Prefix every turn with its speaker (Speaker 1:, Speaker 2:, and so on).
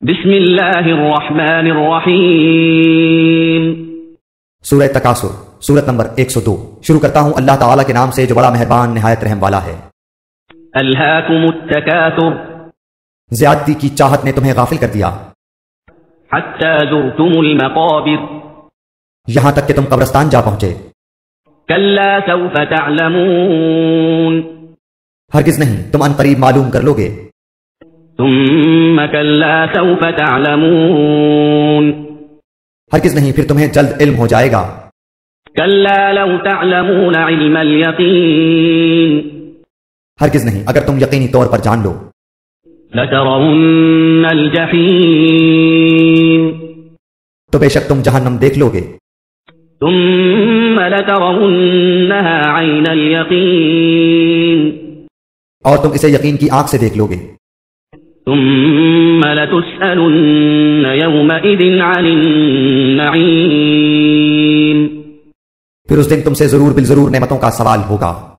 Speaker 1: بسم اللہ الرحمن الرحیم۔
Speaker 2: سورہ تکاثر، سورت نمبر 102۔ شروع کرتا ہوں اللہ تعالیٰ کے نام سے جو بڑا مہربان نہایت رحم والا ہے۔
Speaker 1: الہاکم التکاثر،
Speaker 2: زیادتی کی چاہت نے تمہیں غافل کر دیا،
Speaker 1: حتی زرتم المقابر،
Speaker 2: یہاں تک کہ تم قبرستان جا پہنچے۔
Speaker 1: کلا سوف تعلمون،
Speaker 2: ہرگز نہیں، تم ان قریب معلوم کر لو گے۔
Speaker 1: ثم کلا سوف تعلمون،
Speaker 2: ہرگز نہیں، پھر تمہیں جلد علم ہو جائے گا۔
Speaker 1: کلا لو تعلمون علم الیقین،
Speaker 2: ہرگز نہیں، اگر تم یقینی طور پر جان لو۔
Speaker 1: لترون الجحیم،
Speaker 2: تو بے شک تم جہنم دیکھ لو گے۔
Speaker 1: ثم لترونها عین الیقین،
Speaker 2: اور تم اسے یقین کی آنکھ سے دیکھ لو گے۔
Speaker 1: ثم لتسألن يومئذ عن النعیم،
Speaker 2: پھر اس دن تم سے ضرور بالضرور نعمتوں کا سوال ہوگا۔